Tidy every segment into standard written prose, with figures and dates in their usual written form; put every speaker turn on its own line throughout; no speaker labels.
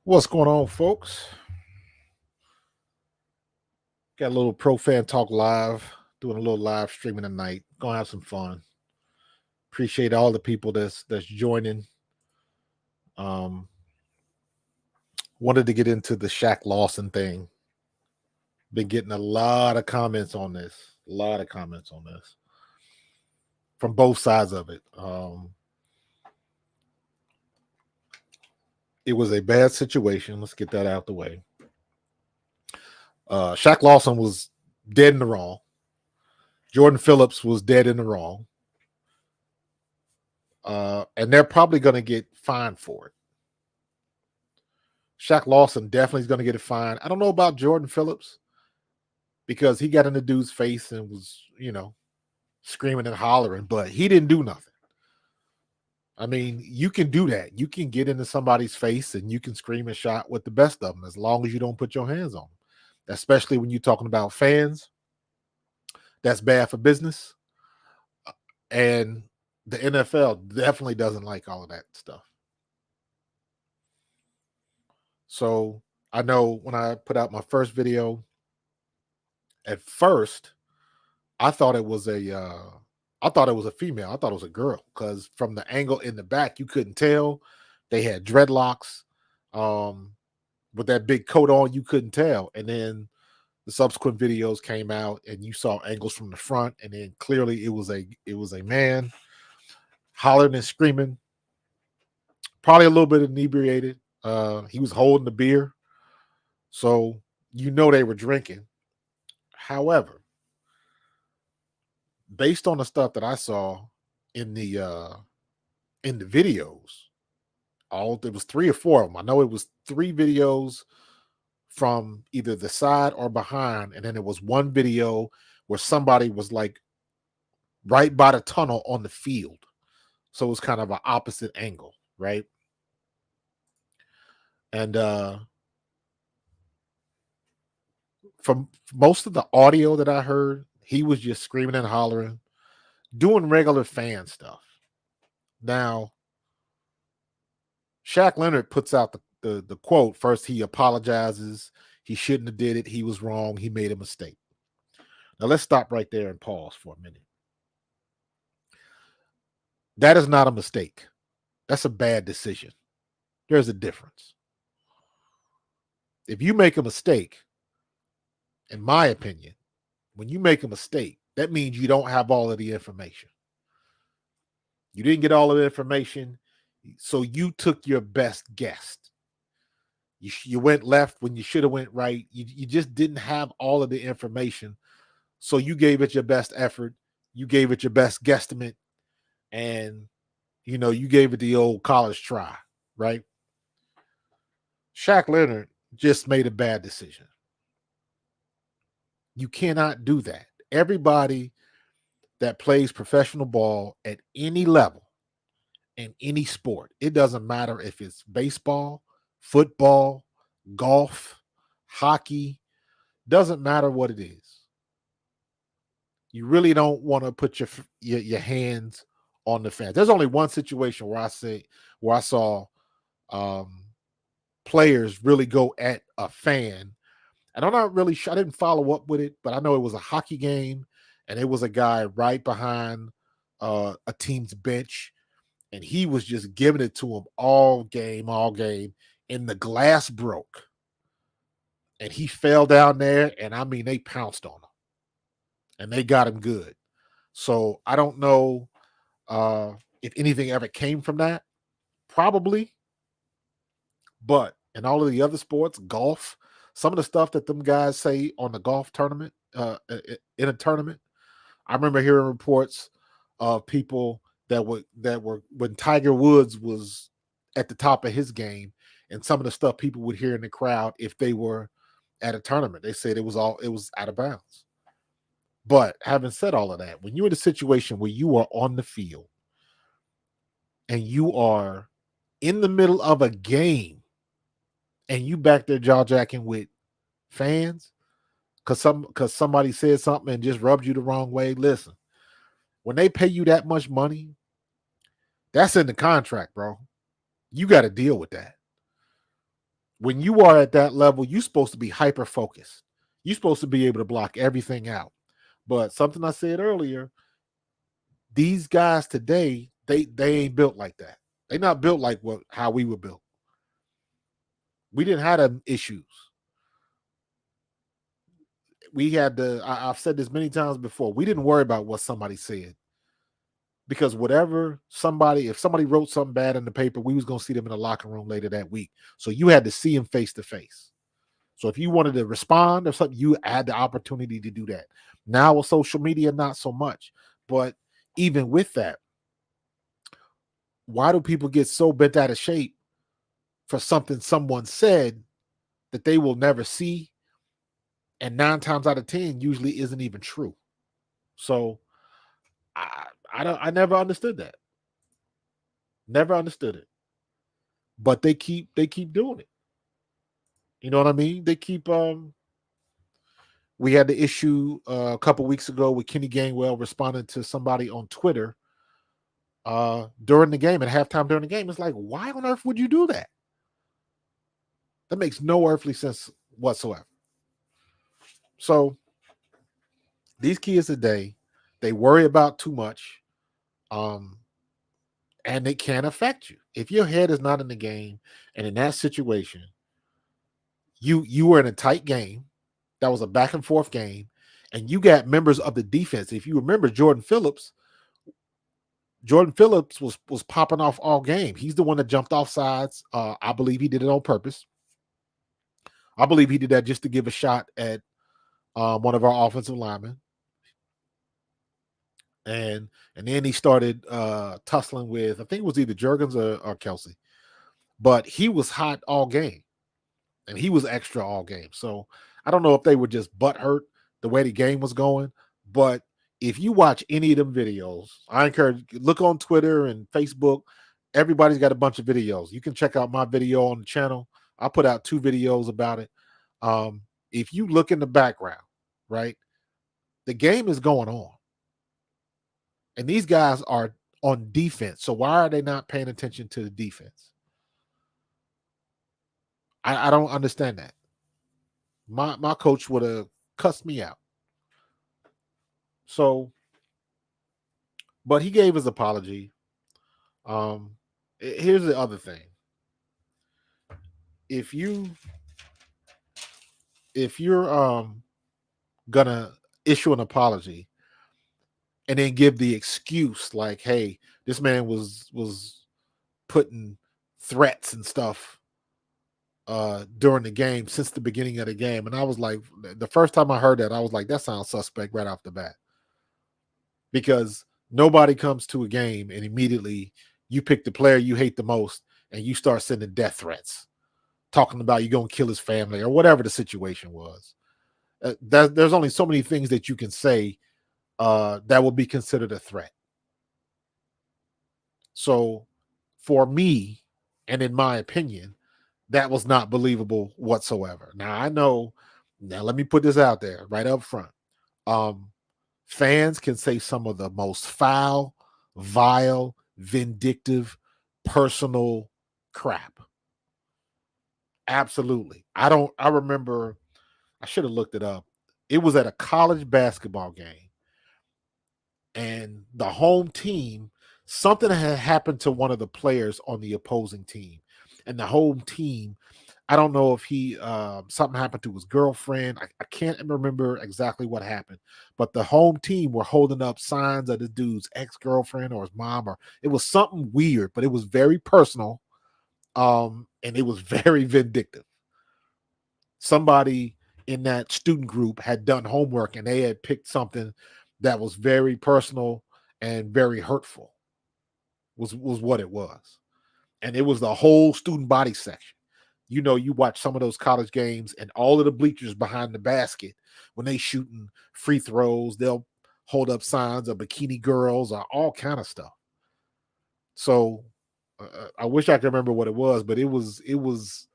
What's going on, folks? Got a little Pro Fan Talk live, doing a little live streaming tonight. Gonna have some fun. Appreciate all the people that's joining. Um, Wanted to get into the Shaq Lawson thing. Been getting a lot of comments on this. A lot of comments on this from both sides of it. It was a bad situation. Let's get that out the way. Shaq Lawson was dead in the wrong. Jordan Phillips was dead in the wrong. And they're probably going to get fined for it. Shaq Lawson definitely is going to get a fine. I don't know about Jordan Phillips because he got in the dude's face and was, screaming and hollering, but he didn't do nothing. I mean, you can do that. You can get into somebody's face and you can scream and shout with the best of them as long as you don't put your hands on them. Especially when you're talking about fans, that's bad for business. And the NFL definitely doesn't like all of that stuff. So I know when I put out my first video, at first, I thought it was a female. I thought it was a girl because from the angle in the back, you couldn't tell. They had dreadlocks. With that big coat on, you couldn't tell. And then the subsequent videos came out, and you saw angles from the front, and then clearly it was a man hollering and screaming, probably a little bit inebriated. He was holding the beer, so they were drinking. However, based on the stuff that I saw in the videos, there was 3 or 4 of them. I know it was 3 videos from either the side or behind, and then there was one video where somebody was like right by the tunnel on the field. So it was kind of an opposite angle, right? And from most of the audio that I heard, he was just screaming and hollering, doing regular fan stuff. Now, Shaq Leonard puts out the quote. First, he apologizes. He shouldn't have did it. He was wrong. He made a mistake. Now, let's stop right there and pause for a minute. That is not a mistake. That's a bad decision. There's a difference. If you make a mistake, in my opinion, when you make a mistake, that means you don't have all of the information. You didn't get all of the information, so you took your best guess. You went left when you should have went right. You just didn't have all of the information, so you gave it your best effort. You gave it your best guesstimate, and you gave it the old college try, right? Shaq Leonard just made a bad decision. You cannot do that. Everybody that plays professional ball at any level in any sport, it doesn't matter if it's baseball, football, golf, hockey, doesn't matter what it is. You really don't want to put your hands on the fans. There's only one situation where I saw players really go at a fan. And I'm not really sure. I didn't follow up with it, but I know it was a hockey game, and it was a guy right behind a team's bench, and he was just giving it to him all game, and the glass broke, and he fell down there, and I mean they pounced on him, and they got him good. So I don't know if anything ever came from that, probably, but in all of the other sports, golf, some of the stuff that them guys say on the golf tournament, in a tournament, I remember hearing reports of people that were when Tiger Woods was at the top of his game, and some of the stuff people would hear in the crowd if they were at a tournament. They said it was out of bounds. But having said all of that, when you're in a situation where you are on the field and you are in the middle of a game and you back there jaw jacking with fans because somebody said something and just rubbed you the wrong way. Listen, when they pay you that much money, that's in the contract, bro. You got to deal with that. When you are at that level, you're supposed to be hyper focused. You're supposed to be able to block everything out. But something I said earlier, these guys today, they ain't built like that. They not built like how we were built. We didn't have them issues. We had I've said this many times before. We didn't worry about what somebody said because if somebody wrote something bad in the paper, we was gonna see them in the locker room later that week. So you had to see them face to face. So if you wanted to respond or something, you had the opportunity to do that. Now with social media, not so much. But even with that, why do people get so bent out of shape for something someone said that they will never see? And 9 times out of 10 usually isn't even true. So I never understood that. Never understood it. But they keep doing it. You know what I mean? They keep we had the issue a couple weeks ago with Kenny Gainwell responding to somebody on Twitter during the game, at halftime during the game. It's like, why on earth would you do that? That makes no earthly sense whatsoever. So these kids today, they worry about too much, and it can affect you. If your head is not in the game, and in that situation, you were in a tight game, that was a back and forth game, and you got members of the defense. If you remember Jordan Phillips was popping off all game. He's the one that jumped off sides. I believe he did it on purpose. I believe he did that just to give a shot at one of our offensive linemen. And then he started tussling with, I think it was either Jurgens or Kelsey. But he was hot all game. And he was extra all game. So I don't know if they were just butthurt the way the game was going. But if you watch any of them videos, I encourage you, look on Twitter and Facebook. Everybody's got a bunch of videos. You can check out my video on the channel. I put out 2 videos about it. If you look in the background, right, the game is going on. And these guys are on defense. So why are they not paying attention to the defense? I don't understand that. My coach would have cussed me out. So, but he gave his apology. Here's the other thing. If you're gonna issue an apology and then give the excuse like, hey, this man was putting threats and stuff during the game since the beginning of the game. And I was like, the first time I heard that, I was like, that sounds suspect right off the bat. Because nobody comes to a game and immediately you pick the player you hate the most and you start sending death threats, talking about you're going to kill his family or whatever the situation was. There's only so many things that you can say that will be considered a threat. So for me, and in my opinion, that was not believable whatsoever. Now let me put this out there right up front. Fans can say some of the most foul, vile, vindictive, personal crap. Absolutely. I remember, I should have looked it up. It was at a college basketball game. And the home team, something had happened to one of the players on the opposing team. And the home team, I don't know if something happened to his girlfriend. I can't remember exactly what happened, but the home team were holding up signs of this dude's ex-girlfriend or his mom, or it was something weird, but it was very personal. And it was very vindictive. Somebody in that student group had done homework and they had picked something that was very personal and very hurtful was what it was. And it was the whole student body section. You know, you watch some of those college games and all of the bleachers behind the basket, when they shooting free throws, they'll hold up signs of bikini girls or all kind of stuff. So I wish I could remember what it was, but it was it was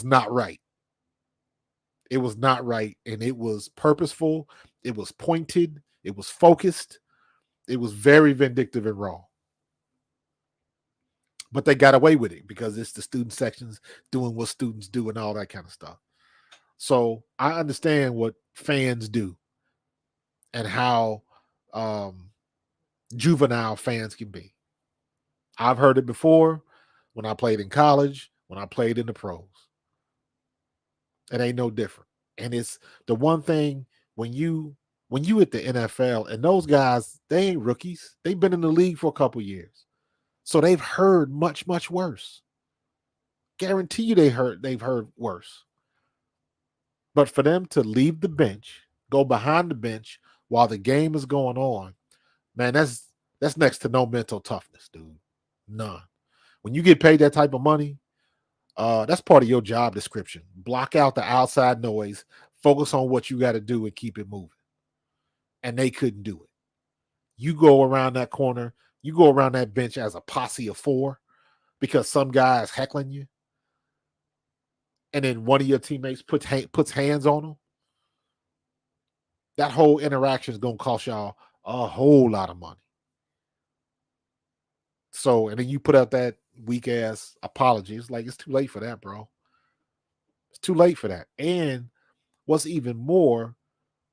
not right. It was not right, and it was purposeful. It was pointed. It was focused. It was very vindictive and raw. But they got away with it because it's the student sections doing what students do and all that kind of stuff. So I understand what fans do and how um, juvenile fans can be. I've heard it before when I played in college, when I played in the pros. It ain't no different. And it's the one thing when you at the NFL and those guys, they ain't rookies. They've been in the league for a couple years. So they've heard much, much worse. Guarantee you they've heard worse. But for them to leave the bench, go behind the bench while the game is going on, man, that's next to no mental toughness, dude. None. When you get paid that type of money, that's part of your job description. Block out the outside noise, focus on what you got to do and keep it moving. And they couldn't do it. You go around that corner, you go around that bench as a posse of four because some guy is heckling you, and then one of your teammates puts hands on them. That whole interaction is going to cost y'all a whole lot of money. So, and then you put out that weak ass apology. It's like, it's too late for that, bro. It's too late for that. And what's even more,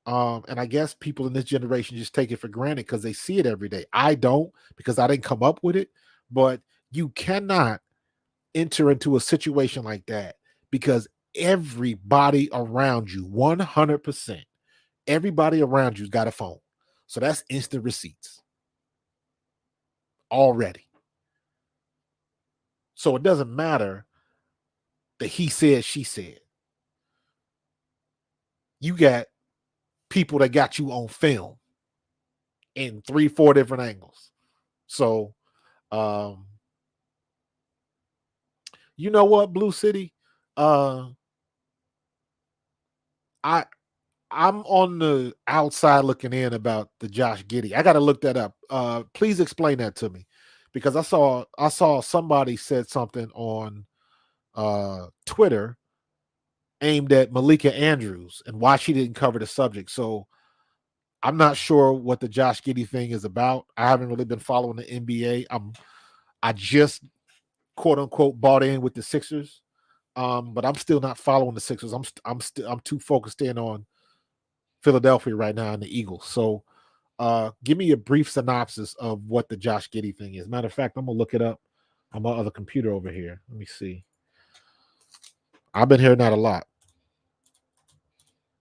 and I guess people in this generation just take it for granted because they see it every day. I don't, because I didn't come up with it. But you cannot enter into a situation like that because everybody around you, 100%, everybody around you's got a phone. So that's instant receipts already. So it doesn't matter that he said, she said. You got people that got you on film in 3-4 different angles. So, you know what, Blue City? I'm on the outside looking in about the Josh Giddey. I got to look that up. Please explain that to me, because I saw somebody said something on Twitter aimed at Malika Andrews and why she didn't cover the subject. So I'm not sure what the Josh Giddey thing is about. I haven't really been following the NBA. I just quote unquote bought in with the Sixers, but I'm still not following the Sixers. I'm too focused in on Philadelphia right now and the Eagles. So give me a brief synopsis of what the Josh Giddey thing is. Matter of fact, I'm gonna look it up on my other computer over here. Let me see. I've been hearing that a lot,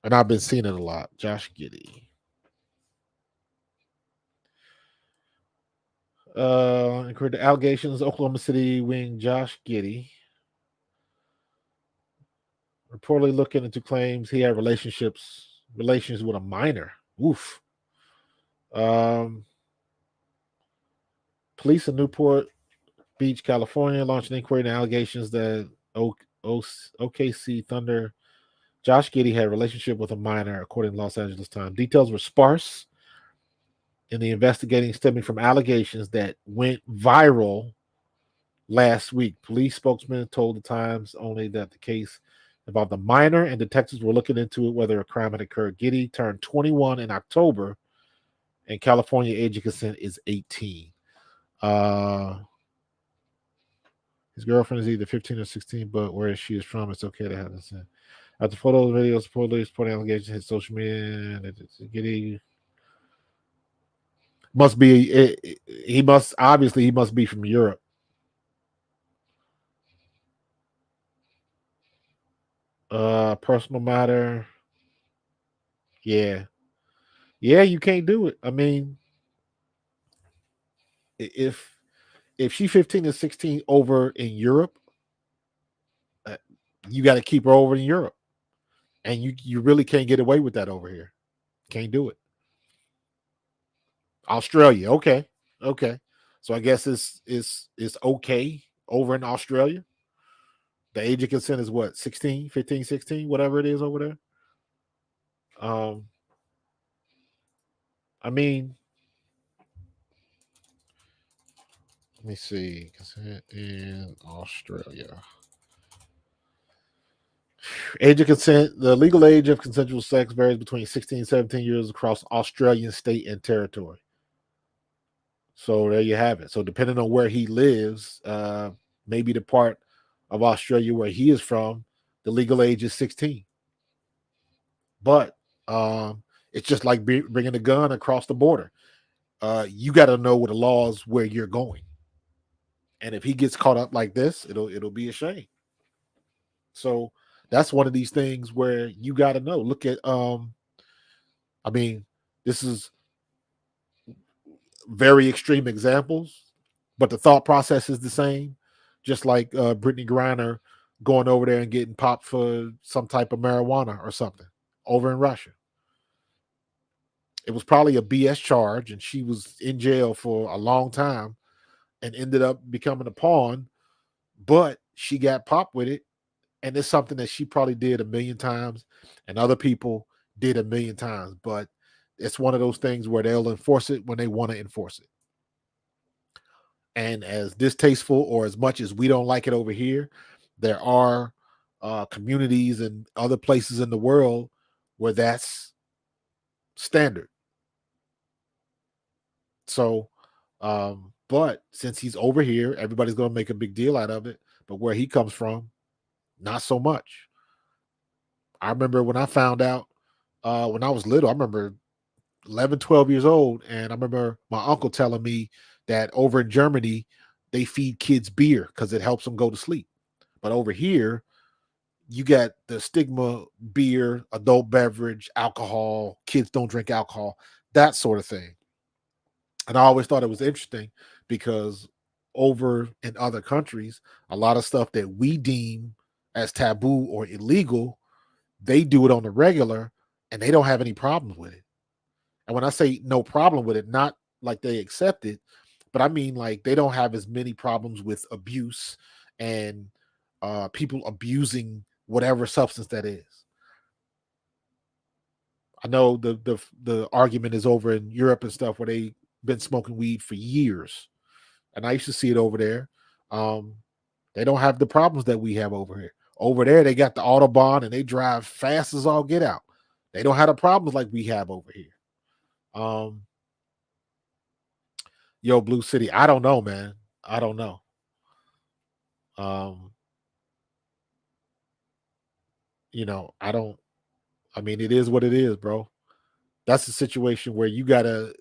and I've been seeing it a lot. Josh Giddey. Incurred the allegations. Oklahoma City wing Josh Giddey reportedly looking into claims he had relations with a minor. Oof. Police in Newport Beach, California, launched an inquiry into allegations that OKC Thunder Josh Giddey had a relationship with a minor, according to Los Angeles Times. Details were sparse in the investigating, stemming from allegations that went viral last week. Police spokesman told the Times only that the case involved a minor, and detectives were looking into it, whether a crime had occurred. Giddey turned 21 in October, and California age of consent is 18. His girlfriend is either 15 or 16, but where she is from, it's okay to have this. After photos and videos supporting allegations hit social media, Giddey must be. He must be from Europe. Personal matter. Yeah, you can't do it. I mean, if she's 15 and 16 over in Europe, you got to keep her over in Europe, and you really can't get away with that over here. Can't do it. Australia, okay. So I guess it's okay over in Australia. The age of consent is what, 16, 15, 16, whatever it is over there. I mean, let me see. Consent in Australia. Age of consent. The legal age of consensual sex varies between 16 and 17 years across Australian state and territory. So there you have it. So depending on where he lives, maybe the part of Australia where he is from, the legal age is 16. But it's just like bringing a gun across the border. You got to know what the laws where you're going, and if he gets caught up like this, it'll be a shame. So that's one of these things where you got to know. Look at I mean, this is very extreme examples, but the thought process is the same. Just like Brittany Griner going over there and getting popped for some type of marijuana or something over in Russia. It was probably a BS charge, and she was in jail for a long time and ended up becoming a pawn, but she got popped with it. And it's something that she probably did a million times and other people did a million times. But it's one of those things where they'll enforce it when they want to enforce it. And as distasteful or as much as we don't like it over here, there are communities and other places in the world where that's standard. So, but since he's over here, everybody's going to make a big deal out of it. But where he comes from, not so much. I remember when I found out when I was little, I remember 11, 12 years old. And I remember my uncle telling me that over in Germany, they feed kids beer because it helps them go to sleep. But over here, you got the stigma beer, adult beverage, alcohol, kids don't drink alcohol, that sort of thing. And I always thought it was interesting because over in other countries, a lot of stuff that we deem as taboo or illegal, they do it on the regular and they don't have any problems with it. And when I say no problem with it, not like they accept it, but I mean like they don't have as many problems with abuse and people abusing whatever substance that is. I know the argument is over in Europe and stuff where they been smoking weed for years, and I used to see it over there. Um, they don't have the problems that we have over here. Over there, they got the autobahn and they drive fast as all get out. They don't have the problems like we have over here. Um, Yo, Blue City, I don't know, man. I don't know. Um, I don't. I mean, it is what it is, bro. That's a situation where you gotta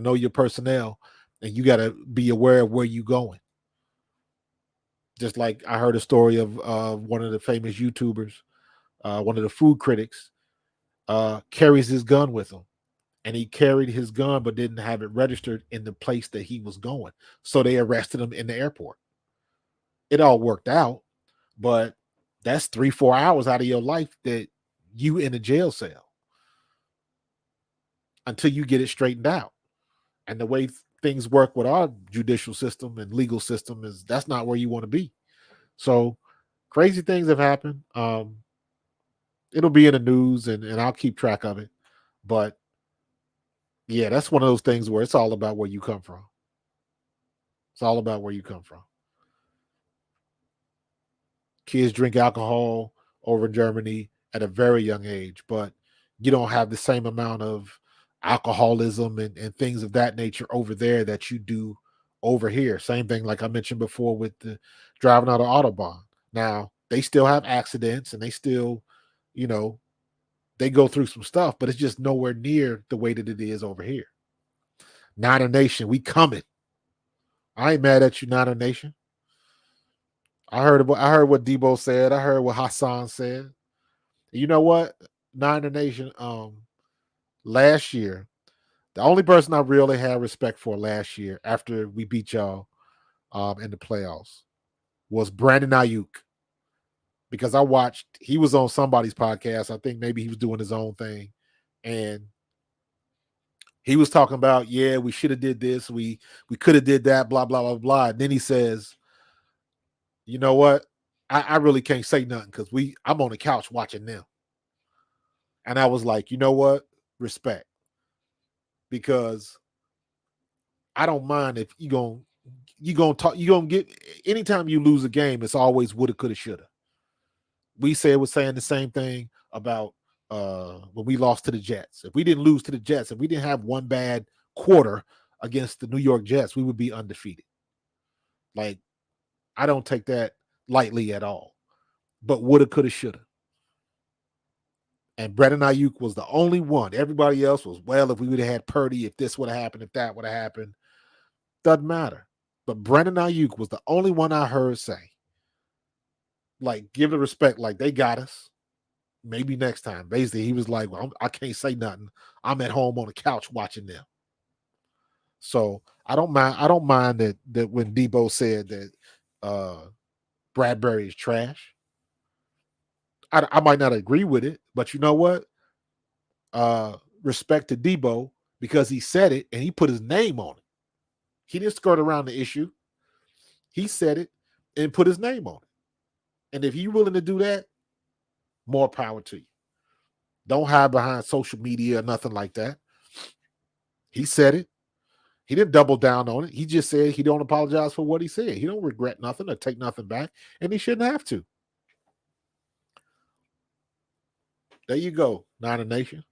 know your personnel and you gotta be aware of where you going. Just like I heard a story of one of the famous YouTubers, one of the food critics, carries his gun with him. And he carried his gun but didn't have it registered in the place that he was going. So they arrested him in the airport. It all worked out, but that's 3-4 hours out of your life that you in a jail cell until you get it straightened out. And the way things work with our judicial system and legal system is that's not where you want to be. So crazy things have happened. It'll be in the news and I'll keep track of it. But yeah, that's one of those things where it's all about where you come from. It's all about where you come from. Kids drink alcohol over in Germany at a very young age, but you don't have the same amount of alcoholism and things of that nature over there that you do over here. Same thing, like I mentioned before, with the driving out of Autobahn. Now, they still have accidents and they still, you know, they go through some stuff, but it's just nowhere near the way that it is over here. Niner Nation, we coming. I ain't mad at you, Niner Nation. I heard what Debo said. I heard what Hassan said. You know what? Niner Nation, last year, the only person I really had respect for last year after we beat y'all in the playoffs was Brandon Ayuk. Because I watched, he was on somebody's podcast. I think maybe he was doing his own thing. And he was talking about, yeah, we should have did this, we could have did that, blah, blah, blah, blah. And then he says, you know what? I really can't say nothing because I'm on the couch watching them. And I was like, you know what? Respect. Because I don't mind if you gonna get anytime you lose a game, it's always woulda, coulda, shoulda. We said was saying the same thing about when we lost to the Jets. If we didn't lose to the Jets, if we didn't have one bad quarter against the New York Jets, we would be undefeated. Like, I don't take that lightly at all. But woulda, coulda, shoulda. And Brandon Ayuk was the only one. Everybody else was, well, if we would have had Purdy, if this would have happened, if that would have happened, doesn't matter. But Brandon Ayuk was the only one I heard say, like, give the respect, like, they got us. Maybe next time. Basically, he was like, well, I can't say nothing. I'm at home on the couch watching them. So I don't mind that when Debo said that Bradbury is trash. I might not agree with it, but you know what? Respect to Debo because he said it and he put his name on it. He didn't skirt around the issue. He said it and put his name on it. And if you're willing to do that, more power to you. Don't hide behind social media or nothing like that. He said it. He didn't double down on it. He just said he don't apologize for what he said. He don't regret nothing or take nothing back, and he shouldn't have to. There you go, Niner Nation.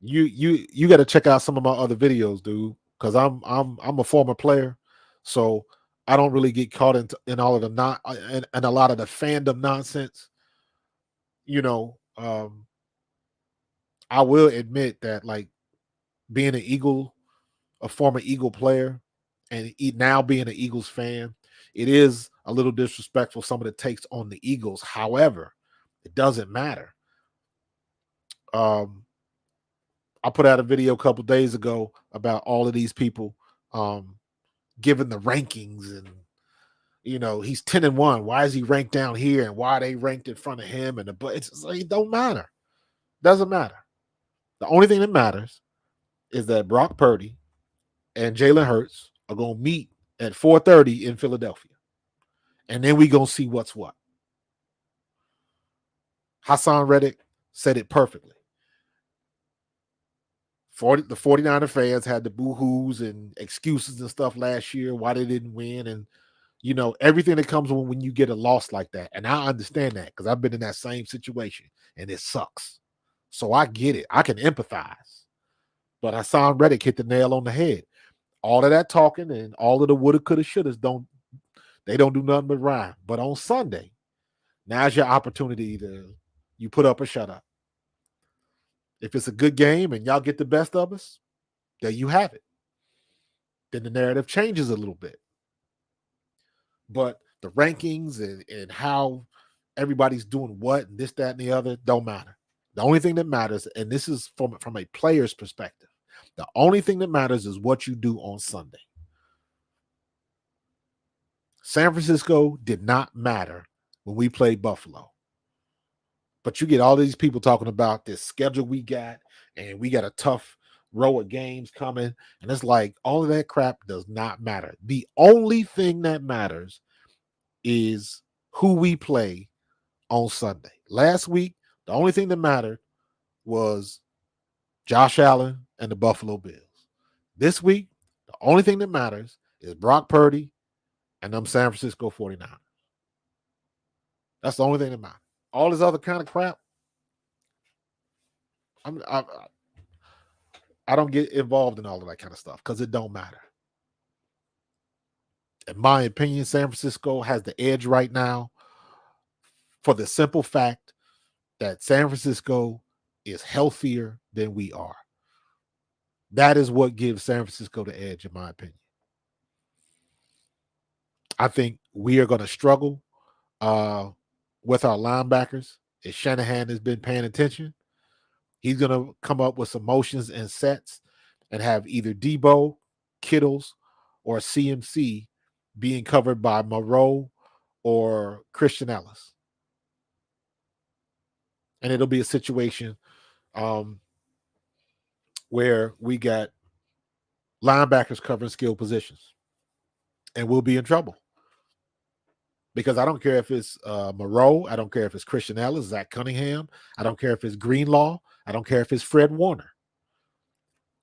You got to check out some of my other videos, dude, because I'm a former player, so I don't really get caught in all of the and a lot of the fandom nonsense. You know, I will admit that, like, being a former Eagle player, and now being an Eagles fan, it is a little disrespectful, some of the takes on the Eagles. However, it doesn't matter. I put out a video a couple days ago about all of these people giving the rankings, and he's 10-1. Why is he ranked down here, and why are they ranked in front of him? And it don't matter. Doesn't matter. The only thing that matters is that Brock Purdy and Jalen Hurts are gonna meet at 4:30 in Philadelphia, and then we gonna see what's what. Hassan Reddick said it perfectly. The 49er fans had the boo-hoos and excuses and stuff last year why they didn't win, and everything that comes when you get a loss like that. And I understand that because I've been in that same situation and it sucks. So I get it. I can empathize. But Hassan Reddick hit the nail on the head. All of that talking and all of the woulda, coulda, shouldas don't do nothing but rhyme. But on Sunday, now's your opportunity you put up or shut up. If it's a good game and y'all get the best of us, there you have it. Then the narrative changes a little bit. But the rankings and how everybody's doing what and this, that, and the other don't matter. The only thing that matters, and this is from a player's perspective, the only thing that matters is what you do on Sunday. San Francisco did not matter when we played Buffalo. But you get all these people talking about this schedule we got, and we got a tough row of games coming. And it's like, all of that crap does not matter. The only thing that matters is who we play on Sunday. Last week, the only thing that mattered was Josh Allen and the Buffalo Bills. This week, the only thing that matters is Brock Purdy and them San Francisco 49ers. That's the only thing that matters. All this other kind of crap, I don't get involved in all of that kind of stuff because it don't matter. In my opinion, San Francisco has the edge right now for the simple fact that San Francisco is healthier than we are. That is what gives San Francisco the edge, in my opinion. I think we are going to struggle with our linebackers. If Shanahan has been paying attention, he's going to come up with some motions and sets and have either Debo, Kittles, or CMC being covered by Moreau or Christian Ellis. And it'll be a situation where we got linebackers covering skill positions. And we'll be in trouble. Because I don't care if it's Moreau. I don't care if it's Christian Ellis, Zach Cunningham. I don't care if it's Greenlaw. I don't care if it's Fred Warner.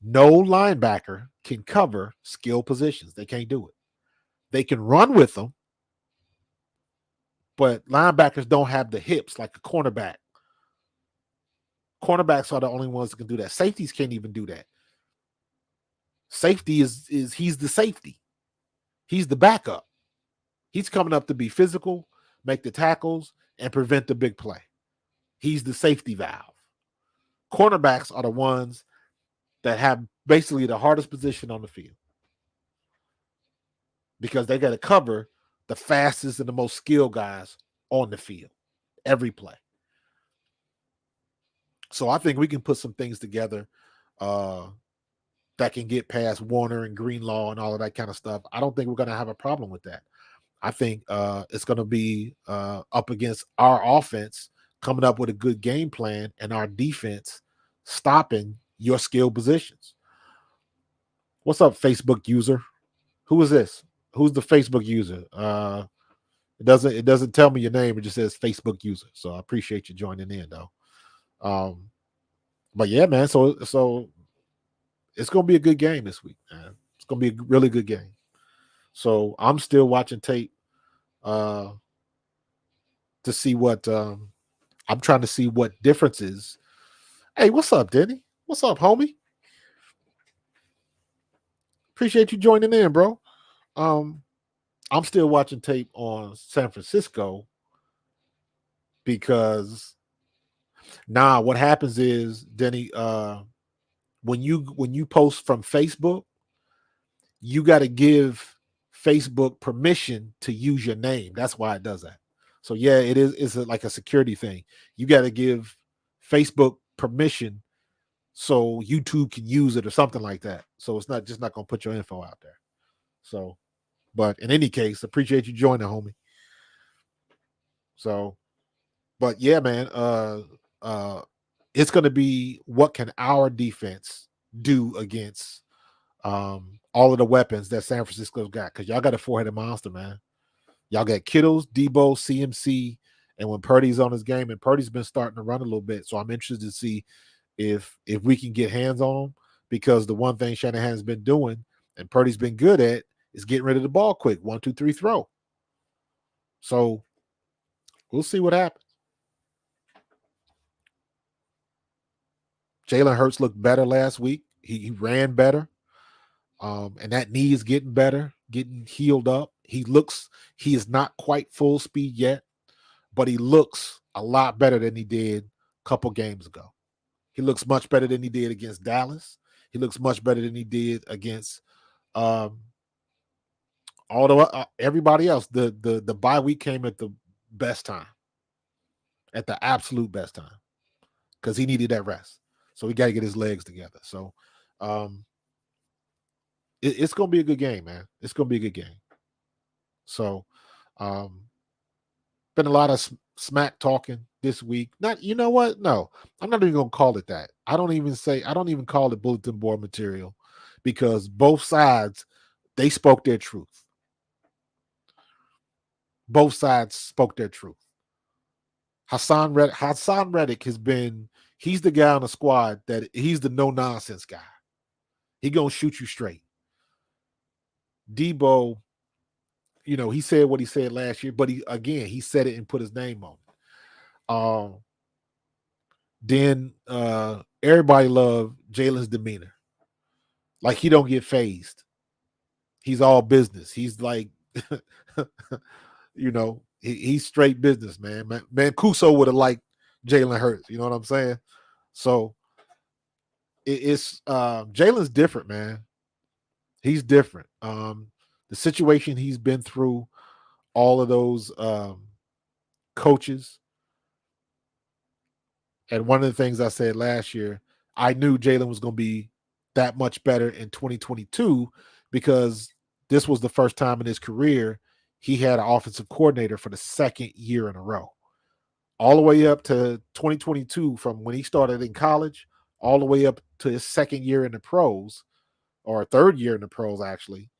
No linebacker can cover skill positions. They can't do it. They can run with them, but linebackers don't have the hips like a cornerback. Cornerbacks are the only ones that can do that. Safeties can't even do that. Safety is he's the safety. He's the backup. He's coming up to be physical, make the tackles, and prevent the big play. He's the safety valve. Cornerbacks are the ones that have basically the hardest position on the field because they got to cover the fastest and the most skilled guys on the field every play. So I think we can put some things together that can get past Warner and Greenlaw and all of that kind of stuff. I don't think we're going to have a problem with that. I think it's going to be up against our offense coming up with a good game plan and our defense stopping your skill positions. What's up, Facebook user? Who is this? Who's the Facebook user? It doesn't tell me your name. It just says Facebook user. So I appreciate you joining in, though. But yeah, man. So it's gonna be a good game this week, man. It's gonna be a really good game. So I'm still watching tape to see what I'm trying to see what differences. Hey, what's up, Denny? What's up, homie? Appreciate you joining in, bro. I'm still watching tape on San Francisco because what happens is, Denny, when you post from Facebook, you got to give Facebook permission to use your name. That's why it does that. So yeah, it's like a security thing. You got to give Facebook permission so YouTube can use it or something like that. So it's not going to put your info out there. So, but in any case, appreciate you joining, homie. So, but yeah, man, it's going to be what can our defense do against all of the weapons that San Francisco's got, because y'all got a four-headed monster, man. Y'all got Kittles, Debo, CMC, and when Purdy's on his game, and Purdy's been starting to run a little bit, so I'm interested to see if we can get hands on him, because the one thing Shanahan's been doing and Purdy's been good at is getting rid of the ball quick. 1, 2, 3, throw. So we'll see what happens. Jalen Hurts looked better last week. He ran better. And that knee is getting better, getting healed up. He is not quite full speed yet, but he looks a lot better than he did a couple games ago. He looks much better than he did against Dallas. He looks much better than he did against everybody else. The bye week came at the best time, at the absolute best time, because he needed that rest. So he got to get his legs together. So it's going to be a good game, man. It's going to be a good game. So been a lot of smack talking this week. Not, you know what? No, I'm not even going to call it that. I don't even call it bulletin board material, because both sides, they spoke their truth. Both sides spoke their truth. Hassan Reddick he's the guy on the squad that he's the no nonsense guy. He gonna shoot you straight. Debo, he said what he said last year, but he said it and put his name on it. Then everybody loved Jalen's demeanor. Like, he don't get phased. He's all business. He's like, he's straight business, man. Mancuso would have liked Jalen Hurts. You know what I'm saying? So it's Jalen's different, man. He's different. The situation he's been through, all of those coaches. And one of the things I said last year, I knew Jalen was going to be that much better in 2022, because this was the first time in his career he had an offensive coordinator for the second year in a row. All the way up to 2022, from when he started in college, all the way up to his second year in the pros, or third year in the pros, actually.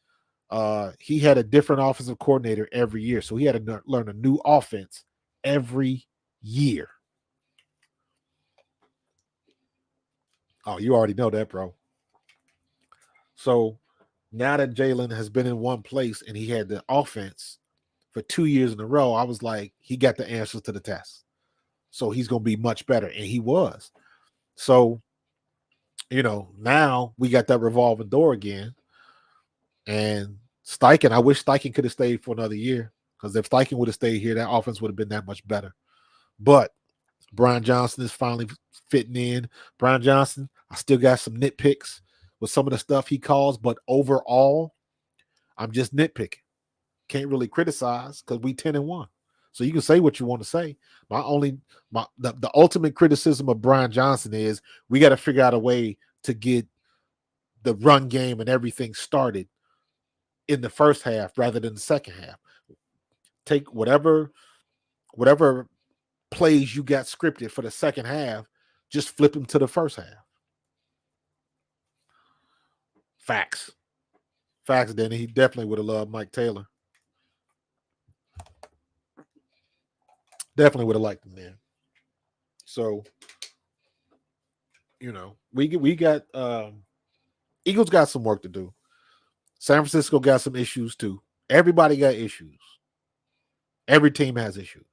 He had a different offensive coordinator every year. So he had to learn a new offense every year. Oh, you already know that, bro. So now that Jalen has been in one place and he had the offense for 2 years in a row, I was like, he got the answers to the test. So he's going to be much better. And he was. So Now we got that revolving door again. And Steichen, I wish Steichen could have stayed for another year, because if Steichen would have stayed here, that offense would have been that much better. But Brian Johnson is finally fitting in. Brian Johnson, I still got some nitpicks with some of the stuff he calls, but overall, I'm just nitpicking. Can't really criticize because we 10-1. So you can say what you want to say. The ultimate criticism of Brian Johnson is we got to figure out a way to get the run game and everything started in the first half rather than the second half. Take whatever plays you got scripted for the second half, just flip them to the first half. Facts, Danny. He definitely would have loved Mike Taylor. Definitely would have liked him then. So, we got Eagles got some work to do. San Francisco got some issues too. Everybody got issues. Every team has issues.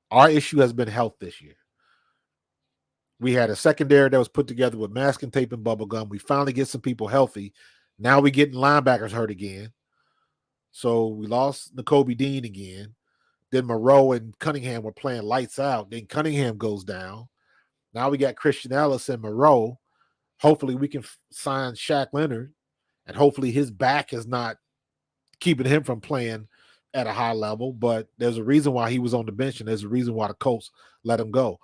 Our issue has been health this year. We had a secondary that was put together with masking tape and bubble gum. We finally get some people healthy. Now we getting linebackers hurt again. So we lost Nakobe Dean again. Then Moreau and Cunningham were playing lights out. Then Cunningham goes down. Now we got Christian Ellis and Moreau. Hopefully we can sign Shaq Leonard, and hopefully his back is not keeping him from playing at a high level. But there's a reason why he was on the bench, and there's a reason why the Colts let him go. Not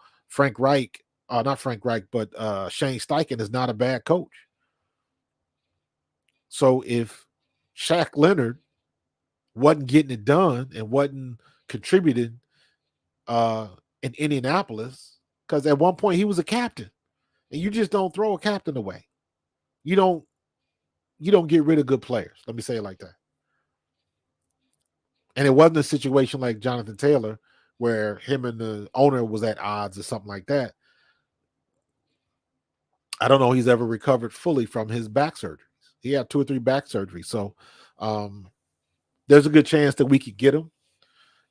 Frank Reich, but Shane Steichen is not a bad coach. So if Shaq Leonard wasn't getting it done and wasn't contributing in Indianapolis, because at one point he was a captain, and you just don't throw a captain away. You don't get rid of good players. Let me say it like that. And it wasn't a situation like Jonathan Taylor where him and the owner was at odds or something like that. I don't know he's ever recovered fully from his back surgeries. He had 2 or 3 back surgeries. So there's a good chance that we could get him.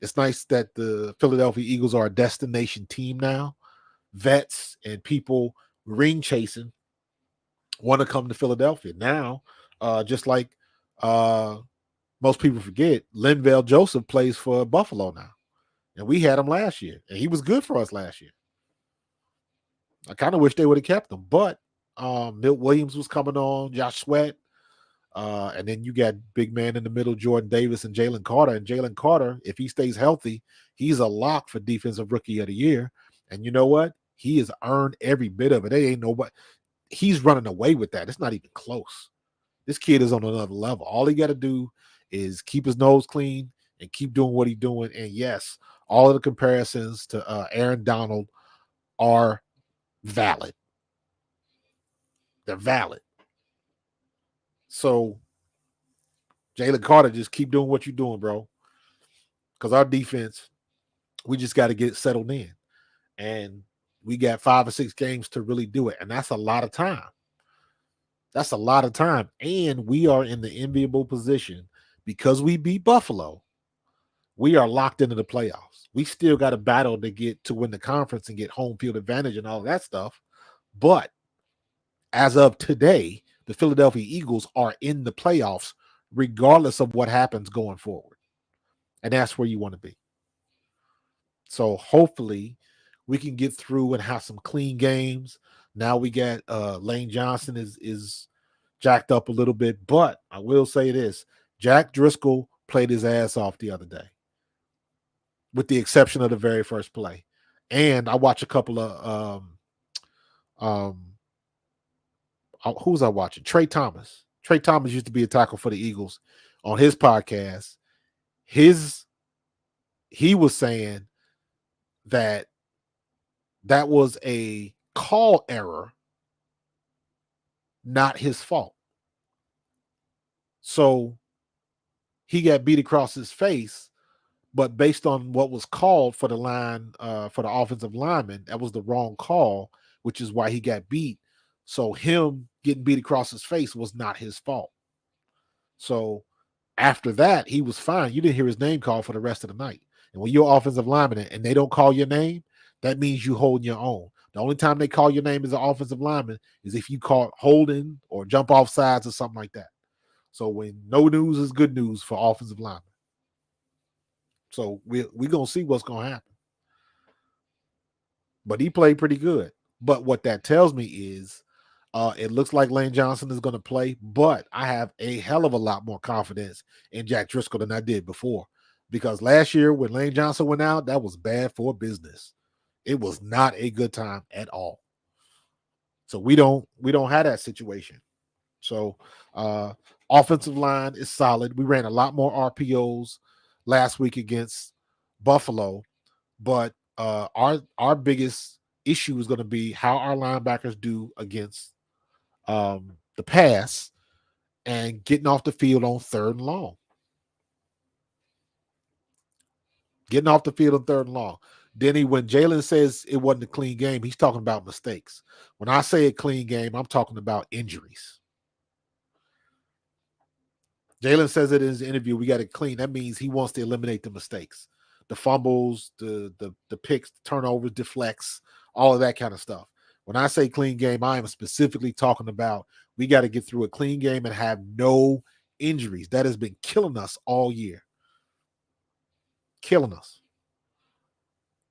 It's nice that the Philadelphia Eagles are a destination team now. Vets and people ring chasing want to come to Philadelphia. Now, just like most people forget, Linval Joseph plays for Buffalo now. And we had him last year. And he was good for us last year. I kind of wish they would have kept him. But Milt Williams was coming on, Josh Sweat. And then you got big man in the middle, Jordan Davis and Jalen Carter. And Jalen Carter, if he stays healthy, he's a lock for Defensive Rookie of the Year. And you know what? He has earned every bit of it. They ain't nobody. He's running away with that. It's not even close. This kid is on another level. All he got to do is keep his nose clean and keep doing what he's doing. And yes, all of the comparisons to Aaron Donald are valid. They're valid. So Jalen Carter, just keep doing what you're doing, bro. Because our defense, we just got to get settled in. And we got 5 or 6 games to really do it. And that's a lot of time. That's a lot of time. And we are in the enviable position because we beat Buffalo. We are locked into the playoffs. We still got a battle to get to win the conference and get home field advantage and all that stuff. But as of today, the Philadelphia Eagles are in the playoffs regardless of what happens going forward. And that's where you want to be. So hopefully we can get through and have some clean games. Now we got Lane Johnson is jacked up a little bit, but I will say this. Jack Driscoll played his ass off the other day, with the exception of the very first play. And I watched a couple of who was I watching? Trey Thomas. Trey Thomas used to be a tackle for the Eagles. On his podcast, he was saying that was a call error, not his fault. So he got beat across his face, but based on what was called for the line, for the offensive lineman, that was the wrong call, which is why he got beat. So him getting beat across his face was not his fault. So after that, he was fine. You didn't hear his name called for the rest of the night. And when you're offensive lineman and they don't call your name, that means you holding your own. The only time they call your name as an offensive lineman is if you caught holding or jump off sides or something like that. So when no news is good news for offensive linemen. So we're going to see what's going to happen. But he played pretty good. But what that tells me is it looks like Lane Johnson is going to play, but I have a hell of a lot more confidence in Jack Driscoll than I did before. Because last year when Lane Johnson went out, that was bad for business. It was not a good time at all. So we don't have that situation. So offensive line is solid. We ran a lot more RPOs last week against Buffalo, but our biggest issue is going to be how our linebackers do against the pass and getting off the field on third and long. Getting off the field on third and long. Denny, when Jalen says it wasn't a clean game, he's talking about mistakes. When I say a clean game, I'm talking about injuries. Jalen says it in his interview, we got it clean. That means he wants to eliminate the mistakes, the fumbles, the picks, the turnovers, deflects, all of that kind of stuff. When I say clean game, I am specifically talking about we got to get through a clean game and have no injuries. That has been killing us all year. Killing us.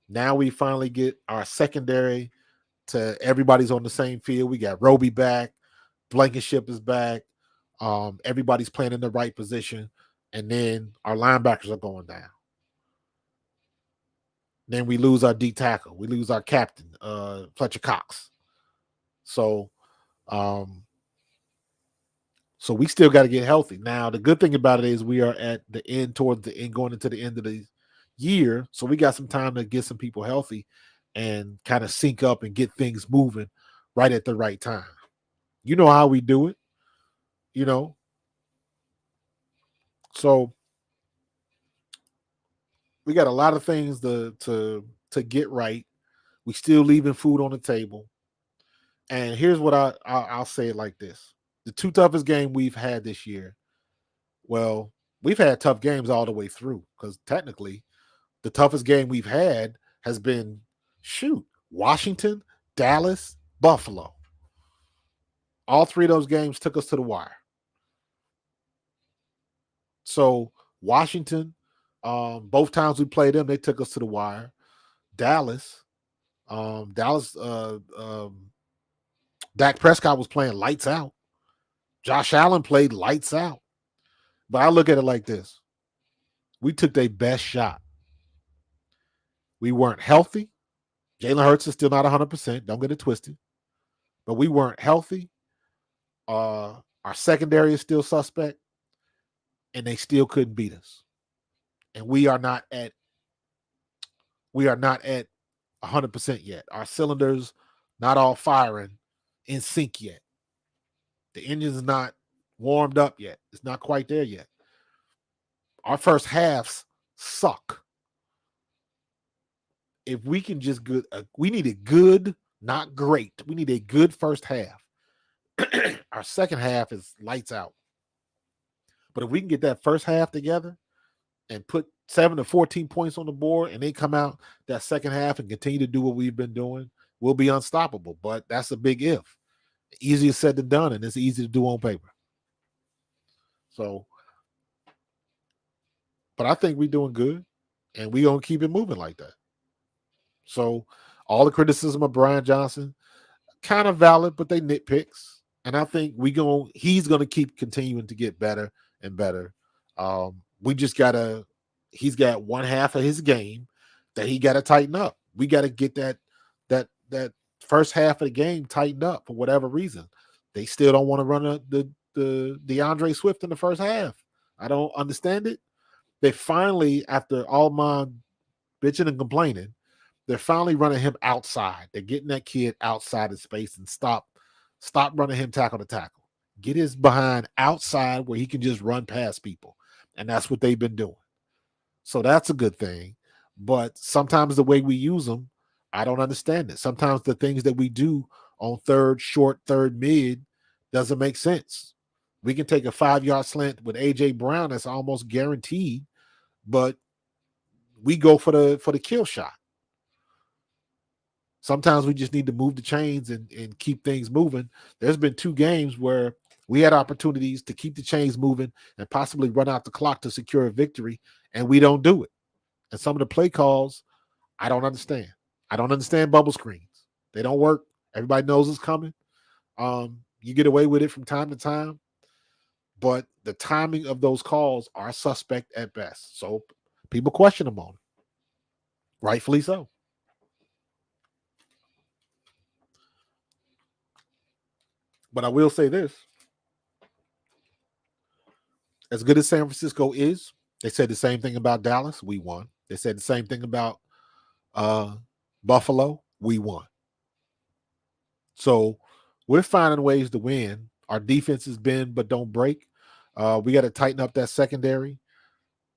Now we finally get our secondary to everybody's on the same field. We got Roby back. Blankenship is back. Everybody's playing in the right position. And then our linebackers are going down. Then we lose our D tackle. We lose our captain, Fletcher Cox. So we still got to get healthy. Now, the good thing about it is we are at the end, towards the end, going into the end of the year. So we got some time to get some people healthy and kind of sync up and get things moving right at the right time. You know how we do it, you know. So we got a lot of things to get right. We still leaving food on the table. And here's what I'll say it like this. The two toughest games we've had this year, well, we've had tough games all the way through because technically the toughest game we've had has been, Washington, Dallas, Buffalo. All three of those games took us to the wire. So Washington, both times we played them, they took us to the wire. Dallas, Dak Prescott was playing lights out. Josh Allen played lights out. But I look at it like this. We took their best shot. We weren't healthy. Jalen Hurts is still not 100%. Don't get it twisted. But we weren't healthy. Our secondary is still suspect. And they still couldn't beat us. And we are not at 100% yet. Our cylinders not all firing in sync yet. The engine's not warmed up yet. It's not quite there yet. Our first halves suck. If we can just we need a good, not great. We need a good first half. Our second half is lights out. But if we can get that first half together and put 7 to 14 points on the board and they come out that second half and continue to do what we've been doing, we'll be unstoppable. But that's a big if. Easier said than done, and it's easy to do on paper. So, but I think we're doing good, and we're going to keep it moving like that. So, all the criticism of Brian Johnson, kind of valid, but they nitpicks. And I think he's going to keep continuing to get better and better. We just he's got one half of his game that he got to tighten up. We got to get that first half of the game tightened up for whatever reason. They still don't want to run the DeAndre Swift in the first half. I don't understand it. They finally, after all my bitching and complaining, they're finally running him outside. They're getting that kid outside of space and stop running him tackle to tackle. Get his behind outside where he can just run past people. And that's what they've been doing. So that's a good thing. But sometimes the way we use them, I don't understand it. Sometimes the things that we do on third, short, third, mid doesn't make sense. We can take a 5-yard slant with A.J. Brown that's almost guaranteed, but we go for the kill shot. Sometimes we just need to move the chains and keep things moving. There's been 2 games where we had opportunities to keep the chains moving and possibly run out the clock to secure a victory, and we don't do it. And some of the play calls, I don't understand. I don't understand bubble screens. They don't work. Everybody knows it's coming. You get away with it from time to time, but the timing of those calls are suspect at best. So people question them on it. Rightfully so. But I will say this. As good as San Francisco is, they said the same thing about Dallas. We won. They said the same thing about Buffalo. We won. So we're finding ways to win. Our defense is bend but don't break. We got to tighten up that secondary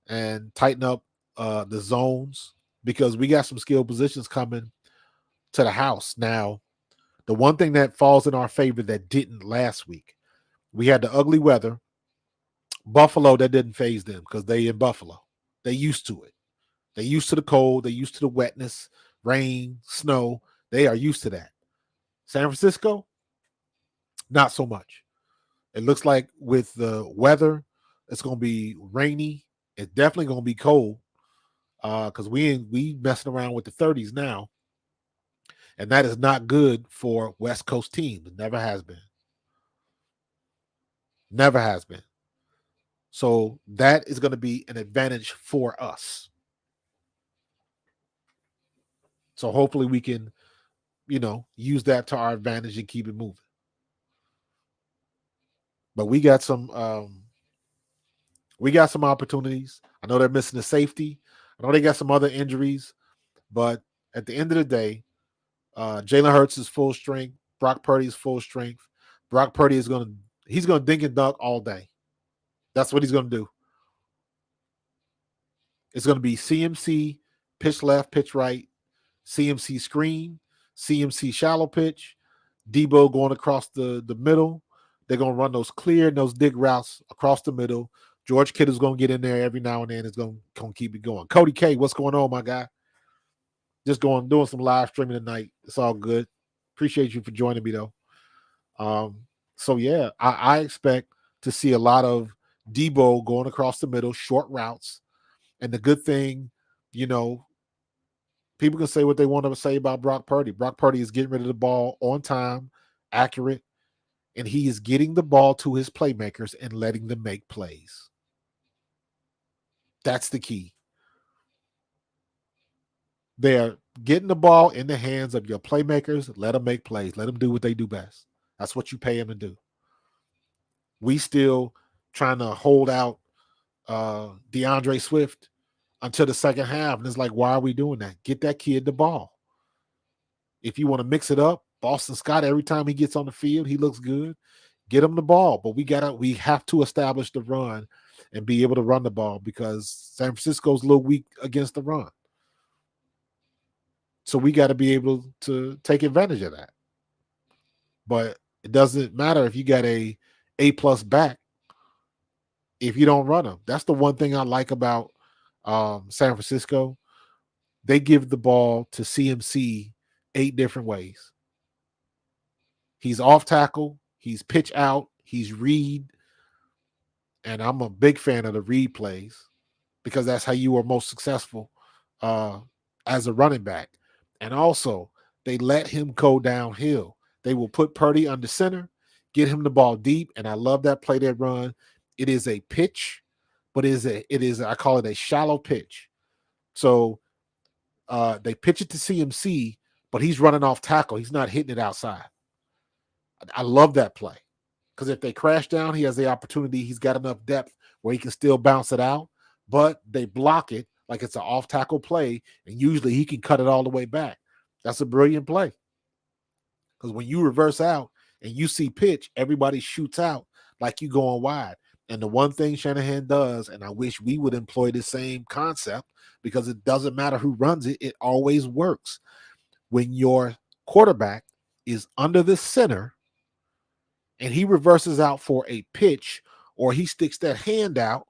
and tighten up the zones because we got some skill positions coming to the house. Now, the one thing that falls in our favor that didn't last week, we had the ugly weather. Buffalo, that didn't phase them because they in Buffalo. They used to it. They used to the cold. They used to the wetness, rain, snow. They are used to that. San Francisco, not so much. It looks like with the weather, it's going to be rainy. It's definitely going to be cold because we messing around with the 30s now, and that is not good for West Coast teams. It never has been. Never has been. So that is going to be an advantage for us. So hopefully we can, use that to our advantage and keep it moving. But we got some opportunities. I know they're missing a safety. I know they got some other injuries, but at the end of the day, Jalen Hurts is full strength. Brock Purdy is full strength. Brock Purdy is he's gonna dink and dunk all day. That's what he's gonna do. It's gonna be CMC, pitch left, pitch right, CMC screen, CMC shallow pitch, Debo going across the middle. They're going to run those clear and those dig routes across the middle. George Kittle's going to get in there every now and then. It's going to keep it going. Cody K, what's going on, my guy? Just doing some live streaming tonight. It's all good. Appreciate you for joining me, though. So, yeah, I expect to see a lot of Debo going across the middle, short routes. And the good thing, people can say what they want to say about Brock Purdy. Brock Purdy is getting rid of the ball on time, accurate, and he is getting the ball to his playmakers and letting them make plays. That's the key. They're getting the ball in the hands of your playmakers. Let them make plays. Let them do what they do best. That's what you pay them to do. We still trying to hold out DeAndre Swift until the second half. And it's like, why are we doing that? Get that kid the ball. If you want to mix it up, Boston Scott, every time he gets on the field, he looks good. Get him the ball. But we have to establish the run and be able to run the ball because San Francisco's a little weak against the run. So we got to be able to take advantage of that. But it doesn't matter if you got a A+ back if you don't run them. That's the one thing I like about San Francisco. They give the ball to CMC 8 different ways. He's off tackle, he's pitch out, he's read, and I'm a big fan of the read plays because that's how you are most successful as a running back. And also, they let him go downhill. They will put Purdy under center, get him the ball deep, and I love that play they run. It is a pitch, but it is I call it a shallow pitch. So they pitch it to CMC, but he's running off tackle. He's not hitting it outside. I love that play because if they crash down, he has the opportunity. He's got enough depth where he can still bounce it out, but they block it like it's an off tackle play, and usually he can cut it all the way back. That's a brilliant play because when you reverse out and you see pitch, everybody shoots out like you going wide. And the one thing Shanahan does, and I wish we would employ the same concept because it doesn't matter who runs it, it always works. When your quarterback is under the center and he reverses out for a pitch or he sticks that hand out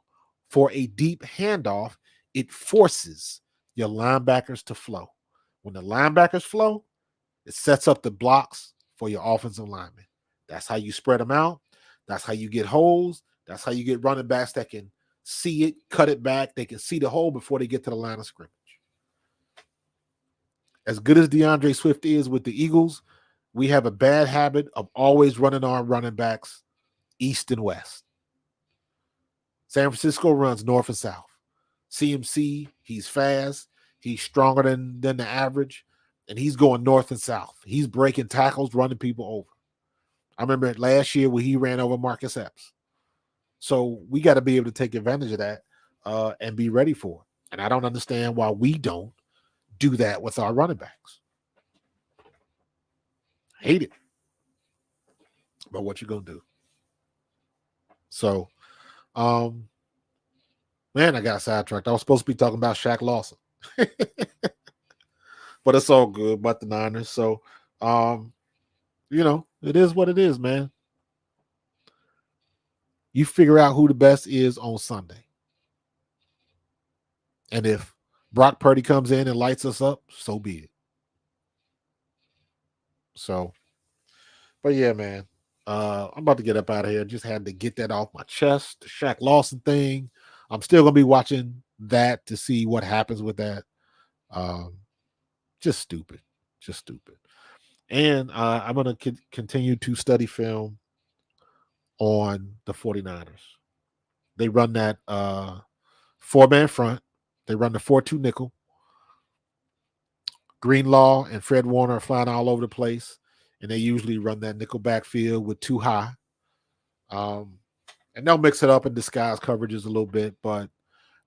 for a deep handoff, it forces your linebackers to flow. When the linebackers flow, It sets up the blocks for your offensive linemen. That's how you spread them out. That's how you get holes. That's how you get running backs that can see it, cut it back. They can see the hole before they get to the line of scrimmage. As good as DeAndre Swift is with the Eagles, we have a bad habit of always running our running backs east and west. San Francisco runs north and south. CMC, he's fast. He's stronger than the average, and he's going north and south. He's breaking tackles, running people over. I remember last year when he ran over Marcus Epps. So we got to be able to take advantage of that and be ready for it. And I don't understand why we don't do that with our running backs. Hate it. But what you going to do? So, man, I got sidetracked. I was supposed to be talking about Shaq Lawson. But it's all good about the Niners. So, it is what it is, man. You figure out who the best is on Sunday. And if Brock Purdy comes in and lights us up, so be it. So, but yeah, man. I'm about to get up out of here. Just had to get that off my chest. The Shaq Lawson thing. I'm still going to be watching that to see what happens with that. Just stupid. And I'm going to continue to study film on the 49ers. They run that 4-man front. They run the 4-2 nickel. Greenlaw and Fred Warner are flying all over the place, and they usually run that nickel backfield with 2 high. And they'll mix it up and disguise coverages a little bit, but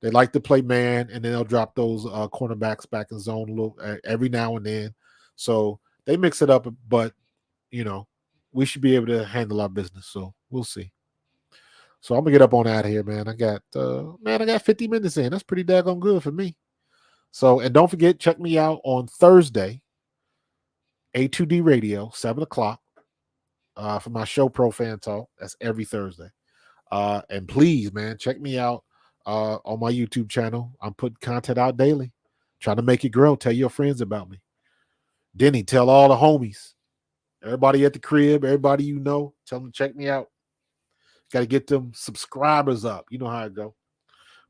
they like to play man, and then they'll drop those cornerbacks back in zone a little every now and then. So they mix it up, but we should be able to handle our business. So we'll see. So I'm gonna get up on out of here, man. I got 50 minutes in. That's pretty daggone good for me. So, and don't forget, check me out on Thursday, A2D Radio, 7:00, for my show Pro Fan Talk. That's every Thursday. And please, man, check me out on my YouTube channel. I'm putting content out daily, trying to make it grow. Tell your friends about me. Denny, tell all the homies, everybody at the crib, everybody you know, tell them to check me out. Got to get them subscribers up. You know how it go.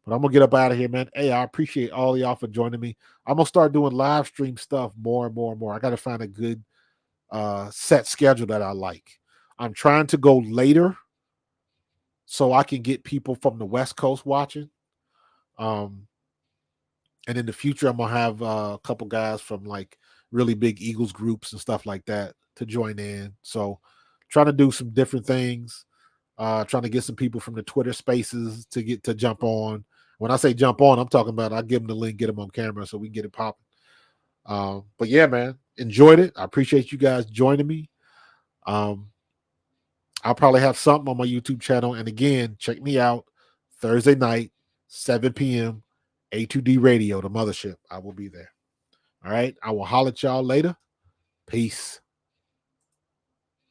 But I'm going to get up out of here, man. Hey, I appreciate all y'all for joining me. I'm going to start doing live stream stuff more and more and more. I got to find a good set schedule that I like. I'm trying to go later so I can get people from the West Coast watching. And in the future, I'm going to have a couple guys from like really big Eagles groups and stuff like that to join in. So trying to do some different things. Trying to get some people from the Twitter spaces to jump on. When I say jump on, I'm talking about I give them the link, get them on camera so we can get it popping. But yeah, man, enjoyed it. I appreciate you guys joining me. I'll probably have something on my YouTube channel. And again, check me out Thursday night, 7 p.m., A2D Radio, the mothership. I will be there. All right. I will holler at y'all later. Peace.